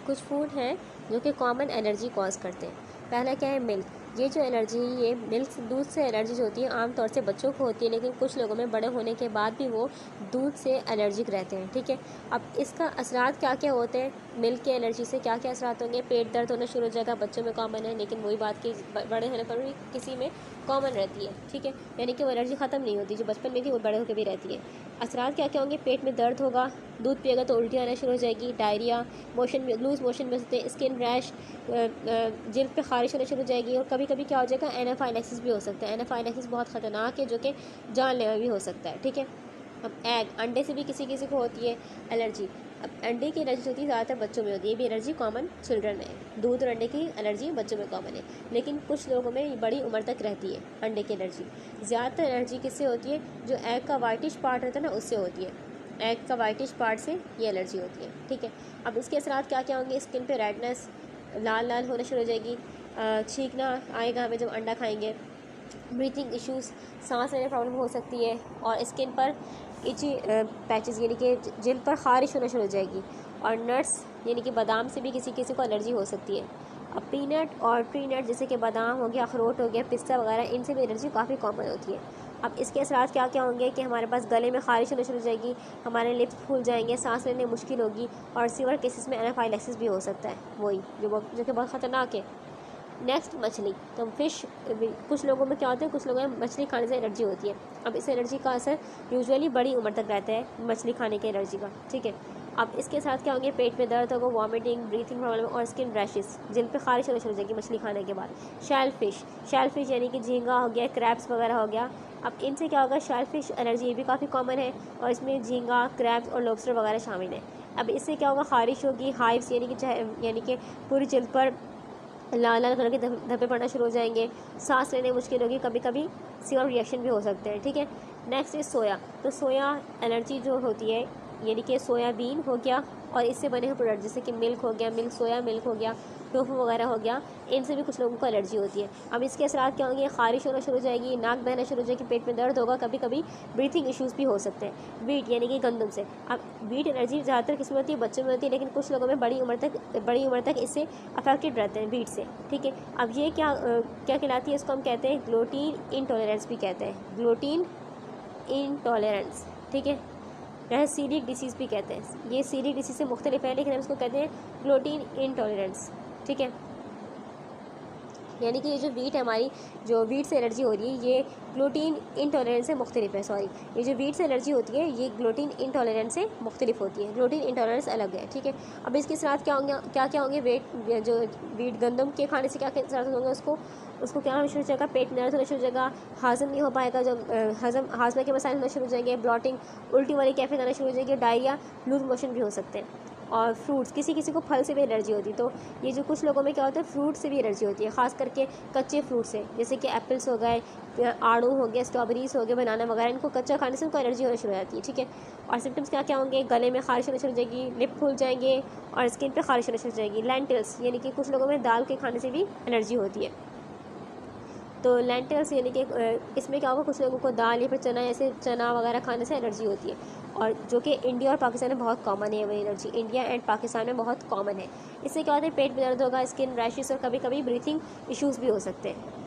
कुछ फूड हैं जो कि कॉमन एलर्जी कॉज करते हैं। पहला क्या है, मिल्क। ये जो एलर्जी, ये मिल्क दूध से एलर्जी जो होती है आमतौर से बच्चों को होती है, लेकिन कुछ लोगों में बड़े होने के बाद भी वो दूध से एलर्जिक रहते हैं। ठीक है, अब इसका असरात क्या क्या होते हैं, मिल्क के एलर्जी से क्या क्या असरात होंगे। पेट दर्द होना शुरू हो जाएगा, बच्चों में कॉमन है, लेकिन वही बात कि बड़े होने पर भी किसी में कॉमन रहती है। ठीक है, यानी कि वो एलर्जी ख़त्म नहीं होती, जो बचपन में थी वो बड़े होकर भी रहती है। असरात क्या क्या होंगे, पेट में दर्द होगा, दूध पिएगा तो उल्टी आना शुरू हो जाएगी, डायरिया, मोशन में लूज़ मोशन में सकते हैं, स्किन रैश, जिल्द पे खारिश होना शुरू हो जाएगी, और कभी कभी क्या हो जाएगा, एनाफाइलेक्सिस भी हो सकता है। एनाफाइलेक्सिस बहुत ख़तरनाक है, जो कि जानलेवा भी हो सकता है। ठीक है, अब एग, अंडे से भी किसी किसी को होती है एलर्जी। अब अंडे की एलर्जी होती है ज़्यादातर बच्चों में होती है, ये भी एलर्जी कॉमन चिल्ड्रन में है। दूध और अंडे की एलर्जी बच्चों में कॉमन है, लेकिन कुछ लोगों में बड़ी उम्र तक रहती है अंडे की एलर्जी। ज़्यादातर एलर्जी किससे होती है, जो एग का वाइटिश पार्ट होता है ना, उससे होती है। एग का वाइटिश पार्ट से ये एलर्जी होती है। ठीक है, अब इसके असरात क्या क्या होंगे, स्किन पे रेडनेस, लाल लाल होना शुरू हो जाएगी, छींकना आएगा हमें जब अंडा खाएंगे, ब्रीथिंग इश्यूज़, सांस लेने प्रॉब्लम हो सकती है, और स्किन पर इची पैचेस यानी कि जिल्द पर खारिश होना शुरू हो जाएगी, और नट्स यानी कि बादाम से भी किसी किसी को एलर्जी हो सकती है। अब पीनट और ट्री नट जैसे कि बादाम हो गया, अखरोट हो गया, पिस्ता वगैरह, इनसे भी एलर्जी काफ़ी कॉमन होती है। अब इसके असरात क्या क्या होंगे कि हमारे पास गले में खारिश होना शुरू हो जाएगी, हमारे लिप्स फूल जाएंगे, सांस लेने मुश्किल होगी, और सीवर केसेस में एनाफाइलेक्सिस भी हो सकता है, वही जो कि बहुत ख़तरनाक है। नेक्स्ट, मछली। तो फिश, कुछ लोगों में क्या होता है, कुछ लोगों में मछली खाने से एलर्जी होती है। अब इस एलर्जी का असर यूजुअली बड़ी उम्र तक रहता है, मछली खाने की एलर्जी का। ठीक है, अब इसके साथ क्या होंगे, पेट में दर्द होगा, वॉमिटिंग, ब्रीथिंग प्रॉब्लम, और स्किन रैशेस, जिन पे खारिश होना शुरू हो जाएगी मछली खाने के बाद। शैल फिश यानी कि झींगा हो गया, क्रैब्स वगैरह हो गया। अब इनसे क्या होगा, शैल फिश एलर्जी, ये भी काफ़ी कॉमन है, और इसमें झींगा, क्रैब्स और लॉबस्टर वगैरह शामिल है। अब इससे क्या होगा, खारिश होगी, हाइव्स यानी कि पूरी जिल्द पर लाल लाल कलर के धब्बे पड़ना शुरू हो जाएंगे, सांस लेने मुश्किल होगी, कभी कभी सीवर रिएक्शन भी हो सकते हैं। ठीक है, नेक्स्ट इज सोया। तो सोया एलर्जी जो होती है, यानी कि सोयाबीन हो गया और इससे बने हुए प्रोडक्ट जैसे कि मिल्क हो गया, सोया मिल्क हो गया, टोफू वगैरह हो गया, इनसे भी कुछ लोगों को एलर्जी होती है। अब इसके असरात क्या होंगे, खारिश होना शुरू हो जाएगी, नाक बहना शुरू हो जाएगी, पेट में दर्द होगा, कभी कभी ब्रीथिंग इश्यूज़ भी हो सकते हैं। बीट यानी कि गंदम से। अब बीट एलर्जी ज़्यादातर किस में होती है, बच्चों में होती है, लेकिन कुछ लोगों में बड़ी उम्र तक इससे अफेक्टेड रहते हैं बीट से। ठीक है, अब ये क्या क्या कहलाती है, इसको हम कहते हैं ग्लूटीन इंटॉलरेंस भी कहते हैं, ग्लूटीन इंटॉलरेंस। ठीक है, या सीरिक डिसीज़ भी कहते हैं, ये सीरिक डिसीज़ से मुख्तलिफ है, लेकिन हम इसको कहते हैं ग्लूटीन इंटॉलरेंस। ठीक है, यानी कि ये जो वीट है हमारी, जो वीट से एलर्जी हो रही है, ये ग्लूटीन इंटॉलरेंस से मुख्तलिफ है। सॉरी, ये जो वीट से एलर्जी होती है ये ग्लूटीन इंटॉलरेंस से मुख्तलिफ होती है, ग्लूटीन इंटॉलरेंस अलग है। ठीक है, अब इसके साथ क्या होंगे, क्या होंगे, वेट जो वीट गंदम के खाने से क्या क्या असर होंगे, उसको क्या होना शुरू हो जाएगा, पेट में दर्द होना शुरू हो जाएगा, हाजम नहीं हो पाएगा, जब हाजमा के मसाइल होना शुरू हो जाएंगे, ब्लॉटिंग, उल्टी वाली कैफियत आना शुरू हो जाएगी, डायरिया, लूज मोशन भी हो सकते हैं। और फ्रूट्स, किसी किसी को फल से भी एलर्जी होती है, तो ये जो कुछ लोगों में क्या होता है, फ्रूट से भी एलर्जी होती है, ख़ास करके कच्चे फ्रूट से, जैसे कि एप्पल्स हो गए, आड़ू हो गया, स्ट्रॉबेरीज हो गए, बनाना वगैरह, इनको कच्चा खाने से उनको एलर्जी होना शुरू हो जाती है। ठीक है, और सिम्टम्स क्या क्या होंगे, गले में खारिश होना शुरू हो जाएगी, लिप फूल जाएंगे, और स्किन पे खारिश होना शुरू हो जाएगी। लेंटिल्स यानी कि कुछ लोगों में दाल के खाने से भी एलर्जी होती है। तो लेंटिल्स यानी कि इसमें क्या होगा, कुछ लोगों को दाल या फिर चना, ऐसे चना वगैरह खाने से एलर्जी होती है, और जो कि इंडिया और पाकिस्तान में बहुत कॉमन है। वही एलर्जी इंडिया एंड पाकिस्तान में बहुत कॉमन है। इससे क्या होता है, पेट में दर्द होगा, स्किन रैशेस, और कभी कभी ब्रीथिंग इश्यूज़ भी हो सकते हैं।